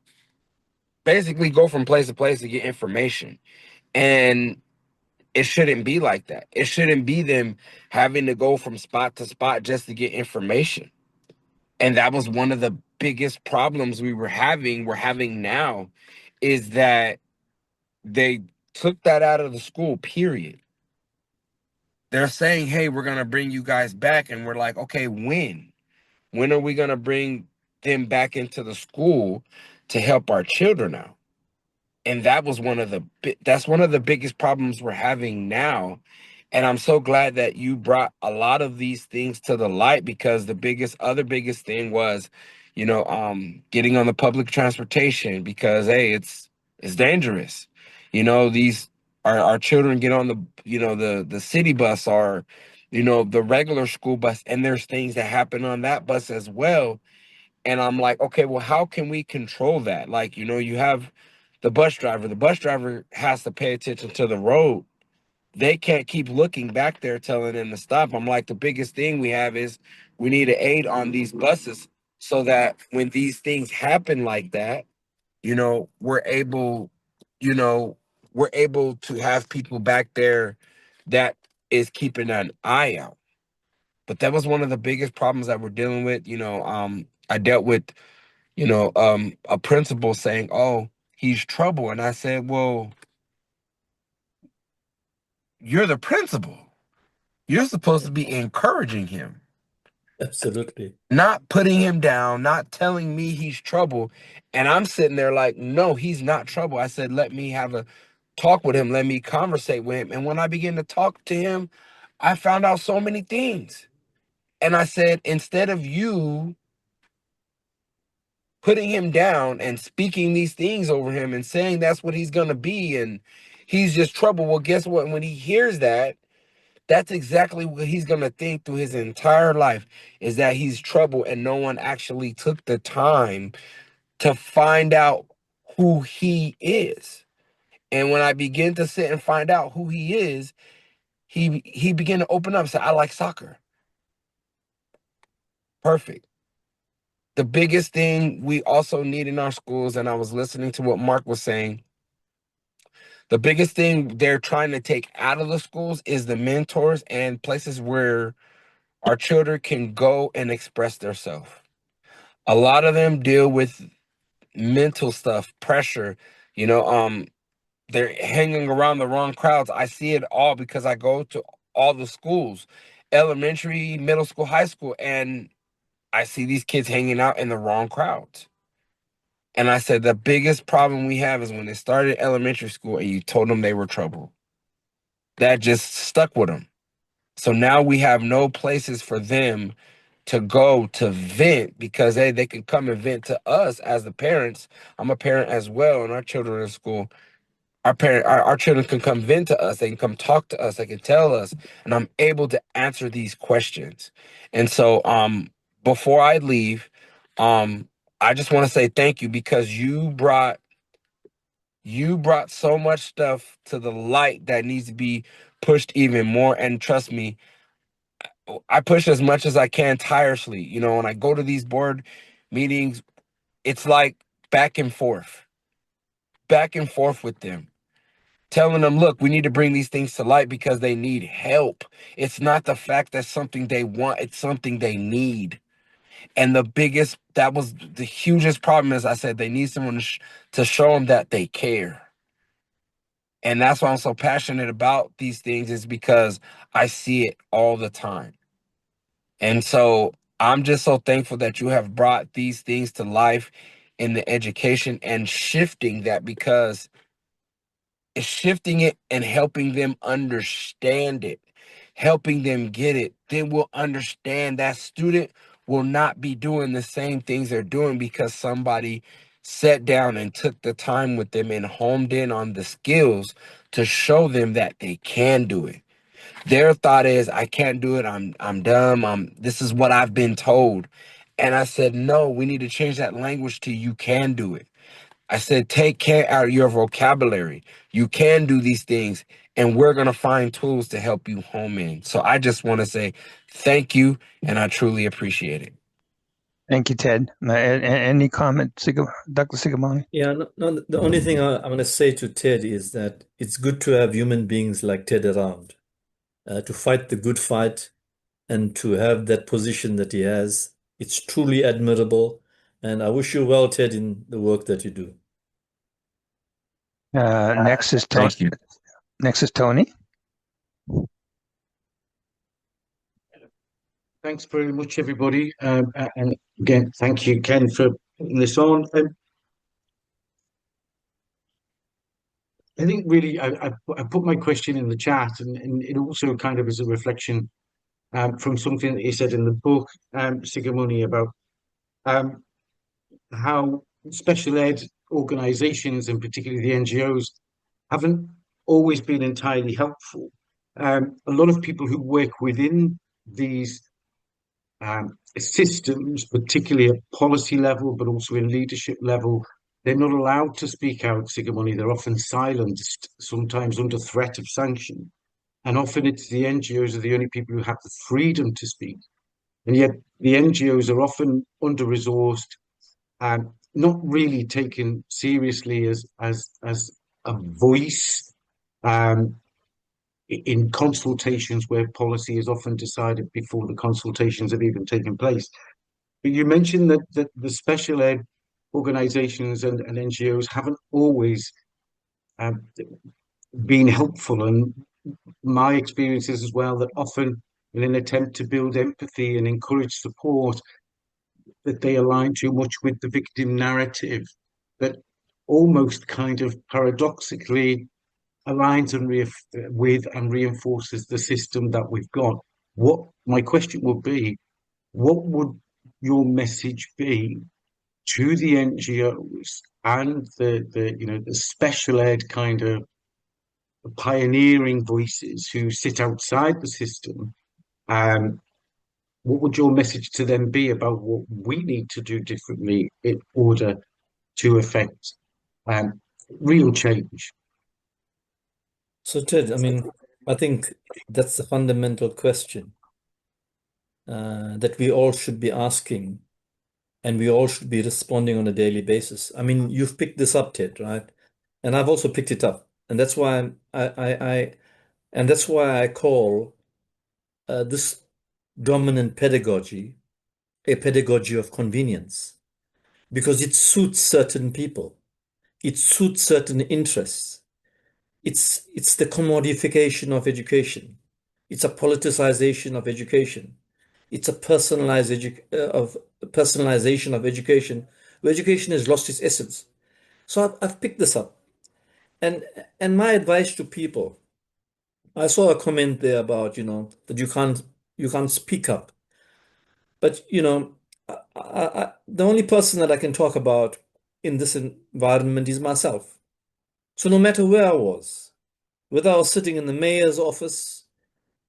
basically go from place to place to get information. And it shouldn't be like that. It shouldn't be them having to go from spot to spot just to get information. And that was one of the biggest problems we're having now, is that they took that out of the school, period. They're saying, hey, we're going to bring you guys back. And we're like, okay, when? When are we going to bring them back into the school to help our children out? And that's one of the biggest problems we're having now. And I'm so glad that you brought a lot of these things to the light, because the biggest thing was, getting on the public transportation, because hey, it's dangerous. These our children get on the city bus, or the regular school bus, and there's things that happen on that bus as well. And I'm like, okay, well, how can we control that? Like, you have the bus driver. The bus driver has to pay attention to the road. They can't keep looking back there telling them to stop. I'm like, the biggest thing we have is we need to aid on these buses, so that when these things happen like that, we're able, you know, we're able to have people back there that is keeping an eye out. But that was one of the biggest problems that we're dealing with. I dealt with, a principal saying, oh, he's trouble. And I said, well, you're the principal. You're supposed to be encouraging him, Absolutely. not putting him down, not telling me he's trouble. And I'm sitting there like, no, he's not trouble. I said, let me have a talk with him. Let me conversate with him. And when I began to talk to him, I found out so many things. And I said, instead of you putting him down and speaking these things over him and saying that's what he's going to be and he's just trouble, well, guess what? When he hears that, that's exactly what he's going to think through his entire life, is that he's trouble, and no one actually took the time to find out who he is. And when I begin to sit and find out who he is, he began to open up and say, I like soccer. Perfect. The biggest thing we also need in our schools, and I was listening to what Mark was saying, the biggest thing they're trying to take out of the schools is the mentors and places where our children can go and express themselves. A lot of them deal with mental stuff, pressure, you know, um, they're hanging around the wrong crowds. I see it all because I go to all the schools, elementary, middle school, high school, and I see these kids hanging out in the wrong crowds. And I said, the biggest problem we have is when they started elementary school and you told them they were trouble. That just stuck with them. So now we have no places for them to go to vent, because hey, they can come and vent to us as the parents. I'm a parent as well, and our children are in school. Our children can come vent to us. They can come talk to us. They can tell us, and I'm able to answer these questions. And so, before I leave, I just want to say thank you, because you brought so much stuff to the light that needs to be pushed even more. And trust me, I push as much as I can tirelessly. When I go to these board meetings, it's like back and forth with them. telling them, look, we need to bring these things to light because they need help. It's not the fact that something they want, it's something they need. And that was the hugest problem, is I said they need someone to show them that they care. And that's why I'm so passionate about these things, is because I see it all the time. And so I'm just so thankful that you have brought these things to life in the education and shifting that, because it's shifting it and helping them understand it, helping them get it. Then we'll understand that student will not be doing the same things they're doing because somebody sat down and took the time with them and homed in on the skills to show them that they can do it. Their thought is, I can't do it. I'm dumb. This is what I've been told. And I said, no, we need to change that language to you can do it. I said, take care out of your vocabulary. You can do these things, and we're going to find tools to help you home in. So I just want to say thank you, and I truly appreciate it. Thank you, Ted. Any comment, Dr. Sigamoney? Yeah, no, the only thing I'm going to say to Ted is that it's good to have human beings like Ted around, to fight the good fight and to have that position that he has. It's truly admirable. And I wish you well, Ted, in the work that you do. Next is Tony. Thank you. Next is Tony. Thanks very much, everybody. And again, thank you, Ken, for putting this on. I think really I put my question in the chat, and it also kind of is a reflection from something that you said in the book, Sigamoney, about how special ed organisations, and particularly the NGOs, haven't always been entirely helpful. A lot of people who work within these systems, particularly at policy level, but also in leadership level, they're not allowed to speak out, Sigamoney. They're often silenced, sometimes under threat of sanction. And often it's the NGOs are the only people who have the freedom to speak. And yet the NGOs are often under-resourced and not really taken seriously as a voice in consultations where policy is often decided before the consultations have even taken place. But you mentioned that the special ed organisations and NGOs haven't always been helpful. And my experience is as well that often in an attempt to build empathy and encourage support, that they align too much with the victim narrative, that almost kind of paradoxically aligns with and reinforces the system that we've got. What my question would be, what would your message be to the NGOs and the special ed kind of pioneering voices who sit outside the system? What would your message to them be about what we need to do differently in order to affect real change? So, Ted, I mean, I think that's the fundamental question that we all should be asking, and we all should be responding on a daily basis. I mean, you've picked this up, Ted, right? And I've also picked it up, and that's why I call this dominant pedagogy a pedagogy of convenience, because it suits certain people, it suits certain interests. It's the commodification of education. It's a politicization of education. It's a personalization of education, where education has lost its essence. So I've picked this up, and my advice to people. I saw a comment there about that you can't speak up, but the only person that I can talk about in this environment is myself. So no matter where I was, whether I was sitting in the mayor's office,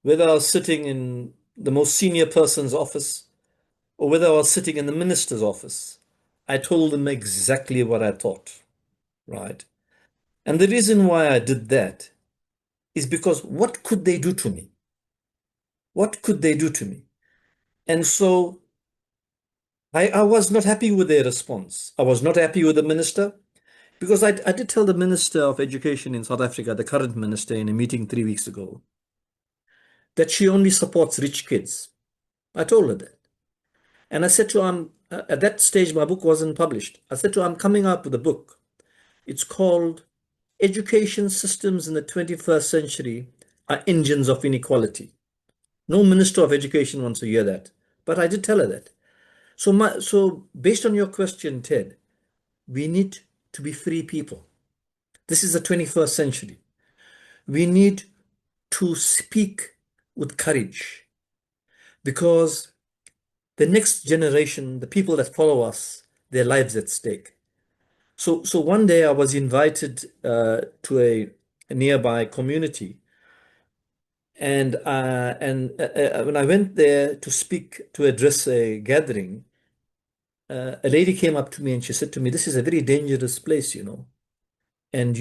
whether I was sitting in the most senior person's office, or whether I was sitting in the minister's office, I told them exactly what I thought, right? And the reason why I did that is because what could they do to me? What could they do to me? And so I was not happy with their response. I was not happy with the minister. Because I did tell the Minister of Education in South Africa, the current minister, in a meeting 3 weeks ago, that she only supports rich kids. I told her that. And I said to her, at that stage, my book wasn't published. I said to her, I'm coming out with a book. It's called Education Systems in the 21st Century Are Engines of Inequality. No Minister of Education wants to hear that. But I did tell her that. So based on your question, Ted, we need to be free people. This is the 21st century. We need to speak with courage because the next generation, the people that follow us, their lives at stake. So one day I was invited to a nearby community, and when I went there to speak, to address a gathering, a lady came up to me and she said to me, "This is a very dangerous place, you know, and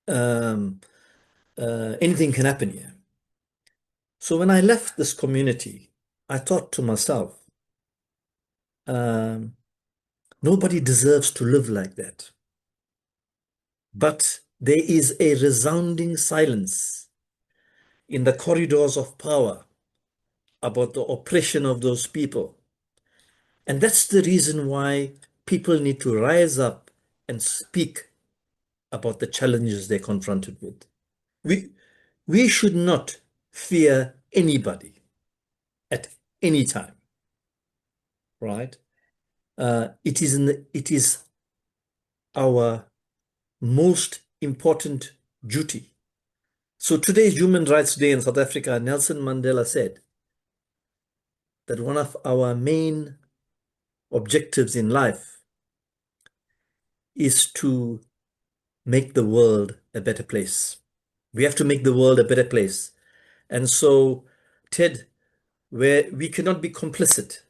um, anything can happen here." So when I left this community, I thought to myself, um, nobody deserves to live like that. But there is a resounding silence in the corridors of power about the oppression of those people. And that's the reason why people need to rise up and speak about the challenges they're confronted with. We should not fear anybody at any time, right? It is our most important duty. So today's Human Rights Day in South Africa, Nelson Mandela said that one of our main objectives in life is to make the world a better place. We have to make the world a better place. And so, Ted, where we cannot be complicit.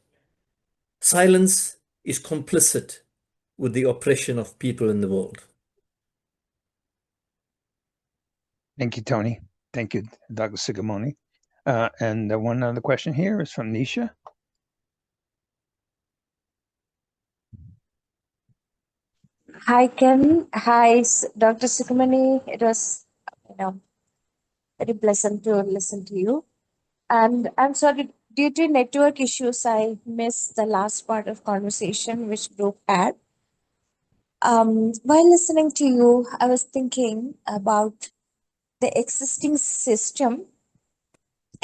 Silence is complicit with the oppression of people in the world. Thank you, Tony. Thank you, Dr. Sigamoney. And one other question here is from Nisha. Hi, Ken. Hi, Dr. Sigamoney. It was, very pleasant to listen to you. And I'm sorry, due to network issues, I missed the last part of conversation which group had. While listening to you, I was thinking about the existing system,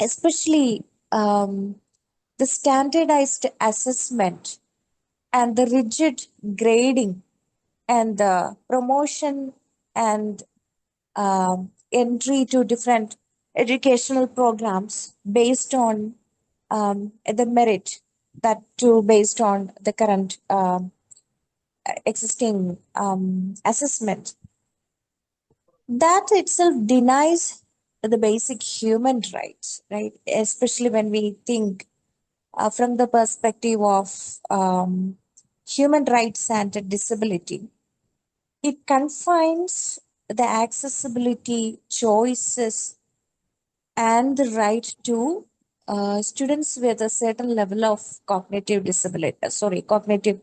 especially the standardized assessment and the rigid grading and the promotion and entry to different educational programs based on the merit, that too based on the current existing assessment. That itself denies the basic human rights, right? Especially when we think from the perspective of human rights and disability. It confines the accessibility, choices, and the right to students with a certain level of cognitive disability, cognitive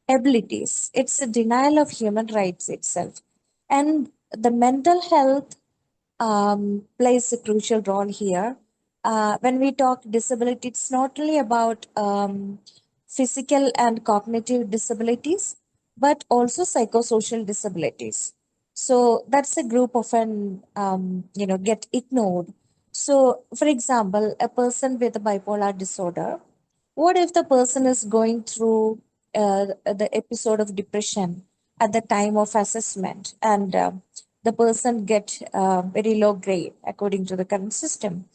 abilities. It's a denial of human rights itself. And the mental health plays a crucial role here. When we talk disability, it's not only about physical and cognitive disabilities, but also psychosocial disabilities. So that's a group often, get ignored. So, for example, a person with a bipolar disorder, what if the person is going through the episode of depression at the time of assessment, and the person get very low grade according to the current system,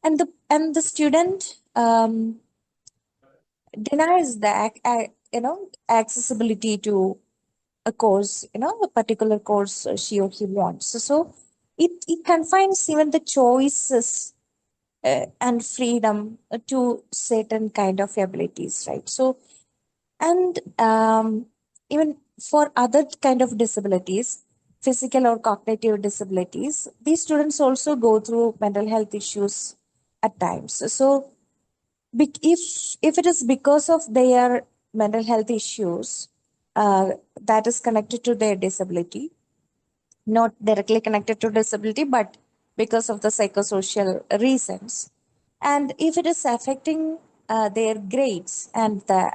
and the student denies the accessibility to a course, a particular course she or he wants. So it confines even the choices and freedom to certain kind of abilities, right? So, and even for other kind of disabilities, physical or cognitive disabilities, these students also go through mental health issues at times. So if it is because of their mental health issues, that is connected to their disability, not directly connected to disability, but because of the psychosocial reasons. And if it is affecting their grades and the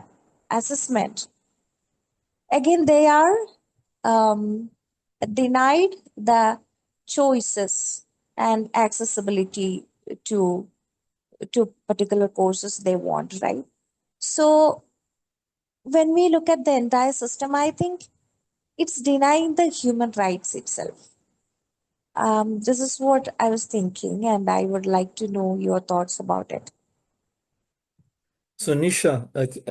assessment, again, they are denied the choices and accessibility to particular courses they want, right? So when we look at the entire system, I think it's denying the human rights itself. This is what I was thinking, and I would like to know your thoughts about it. So Nisha,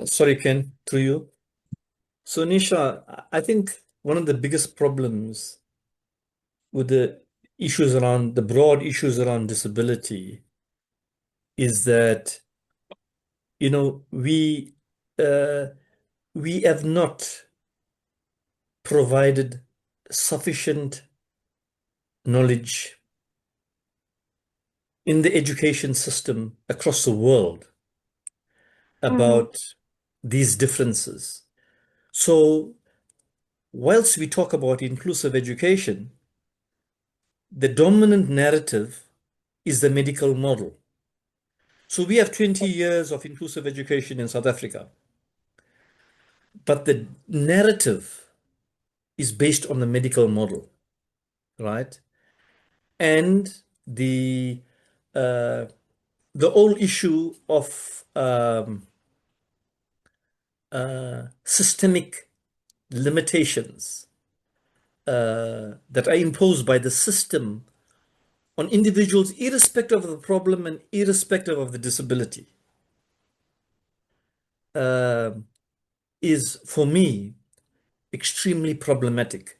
sorry, Ken, through you. So Nisha, I think one of the biggest problems with the broad issues around disability is that, you know, we have not provided sufficient knowledge in the education system across the world about these differences. So whilst we talk about inclusive education, the dominant narrative is the medical model. So we have 20 years of inclusive education in South Africa, but the narrative is based on the medical model, right? And the uh, the whole issue of systemic limitations that are imposed by the system on individuals, irrespective of the problem and irrespective of the disability, uh, is for me extremely problematic.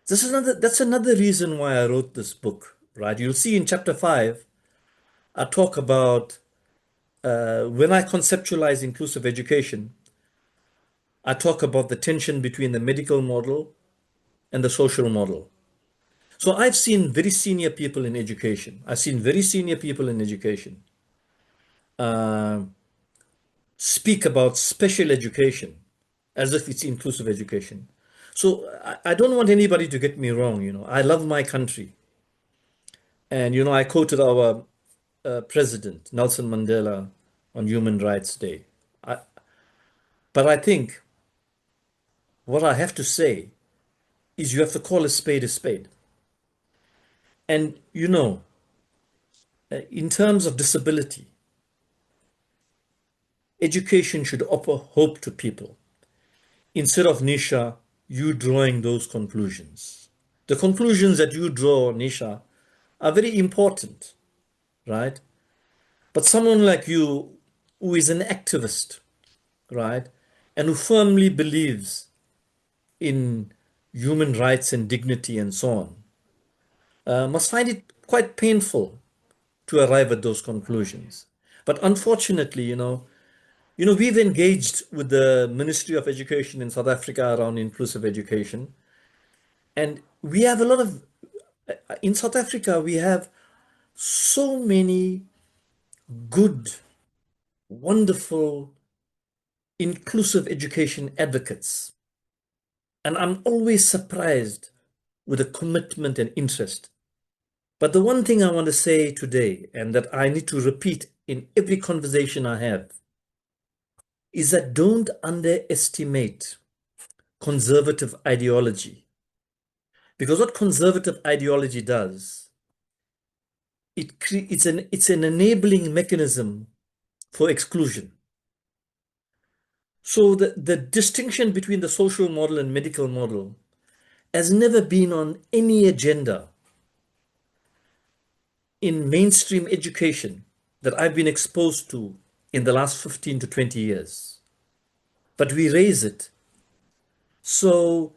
That's another reason why I wrote this book, right? You'll see in chapter 5, I talk about when I conceptualize inclusive education, I talk about the tension between the medical model and the social model. So I've seen very senior people in education. I've seen very senior people in education speak about special education as if it's inclusive education. So I don't want anybody to get me wrong. You know, I love my country. And, you know, I quoted our president, Nelson Mandela, on Human Rights Day. But I think what I have to say is you have to call a spade a spade. And, you know, in terms of disability, education should offer hope to people instead of, Nisha, you drawing those conclusions. The conclusions that you draw, Nisha, are very important, right? But someone like you, who is an activist, right, and who firmly believes in human rights and dignity and so on, must find it quite painful to arrive at those conclusions. But unfortunately, we've engaged with the Ministry of Education in South Africa around inclusive education, and we have a lot of in South Africa we have so many good, wonderful, inclusive education advocates, and I'm always surprised with the commitment and interest. But the one thing I want to say today, and that I need to repeat in every conversation I have, is that don't underestimate conservative ideology. Because what conservative ideology does, it's an enabling mechanism for exclusion. So the distinction between the social model and medical model has never been on any agenda in mainstream education that I've been exposed to in the last 15 to 20 years. But we raise it. So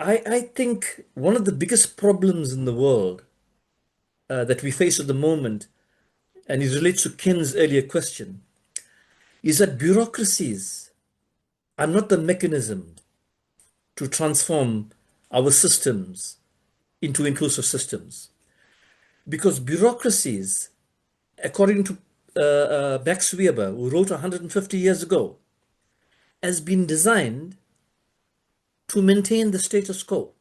I think one of the biggest problems in the world that we face at the moment, and it relates to Ken's earlier question, is that bureaucracies are not the mechanism to transform our systems into inclusive systems. Because bureaucracies, according to Max Weber, who wrote 150 years ago, has been designed to maintain the status quo.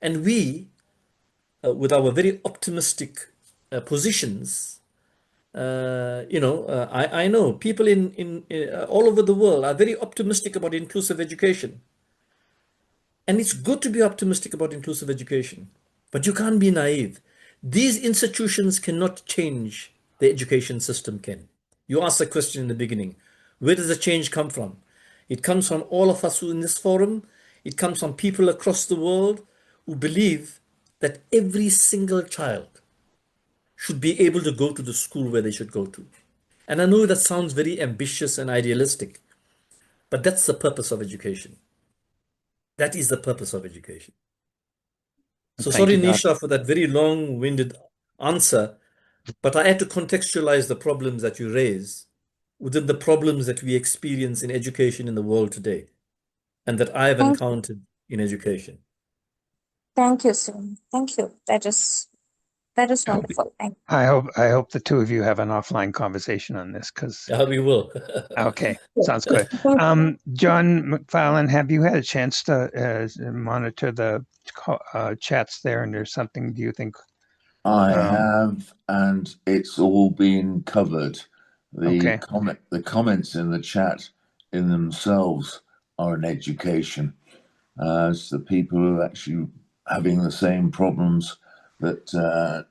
And we, with our very optimistic positions, I know people in all over the world are very optimistic about inclusive education. And it's good to be optimistic about inclusive education, but you can't be naive. These institutions cannot change the education system, Ken. You asked the question in the beginning, where does the change come from? It comes from all of us who in this forum. It comes from people across the world who believe that every single child should be able to go to the school where they should go to. And I know that sounds very ambitious and idealistic, but that's the purpose of education. That is the purpose of education. So Thank sorry, you, Doc. Nisha, for that very long-winded answer, but I had to contextualize the problems that you raise within the problems that we experience in education in the world today and that I have Thank, encountered in education. thank you, Sim. Thank you. That is wonderful. Thank you. I hope the two of you have an offline conversation on this, because Yeah, we will. okay, sounds good. John McFarlane, have you had a chance to monitor the chats there? And there's something, do you think? I have, and it's all been covered. Okay. The comments in the chat in themselves are an education. It's the people who are actually having the same problems that Dr.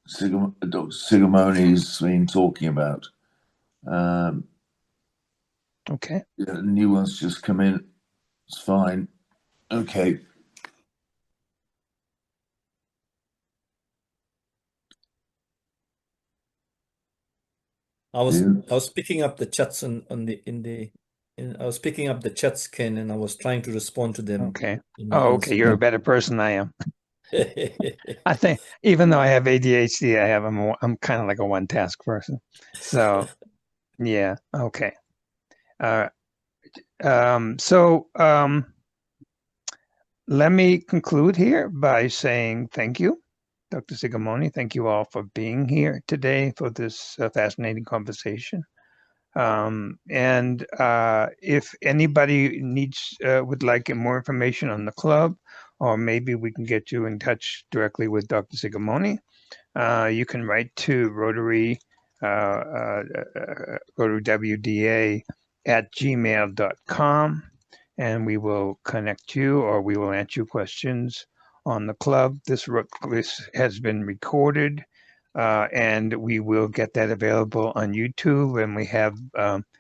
Sigamoney's been talking about. Okay. New ones just come in. It's fine. Okay. I was picking up the chats I was picking up the chats, Ken, and I was trying to respond to them. Okay. In my Oh, own okay. You're a better person than I am. I think even though I have ADHD, I'm kind of like a one task person. So yeah. Okay. Let me conclude here by saying thank you, Dr. Sigamoney. Thank you all for being here today for this fascinating conversation. If anybody would like more information on the club, or maybe we can get you in touch directly with Dr. Sigamoney, you can write to Rotary, rotarywda@gmail.com, and we will connect you, or we will answer you questions on the club. This has been recorded, and we will get that available on YouTube, and we have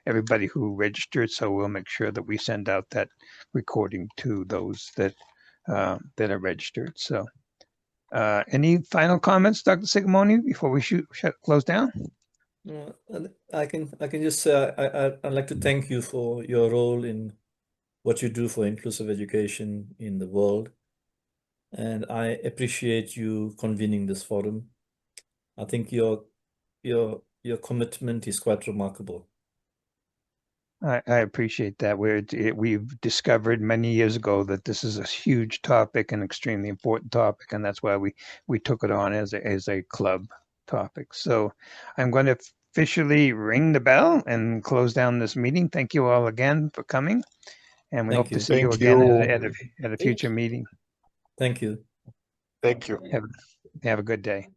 everybody who registered, so we'll make sure that we send out that recording to those that are registered. So any final comments, Dr. Sigamoney, before we close down? I can just say I'd like to thank you for your role in what you do for inclusive education in the world. And I appreciate you convening this forum. I think your commitment is quite remarkable. I appreciate that. We've discovered many years ago that this is a huge topic, an extremely important topic, and that's why we took it on as a club topic. So I'm going to officially ring the bell and close down this meeting. Thank you all again for coming, and we hope to see you again at a future meeting. Thank you. Thank you. Have a good day.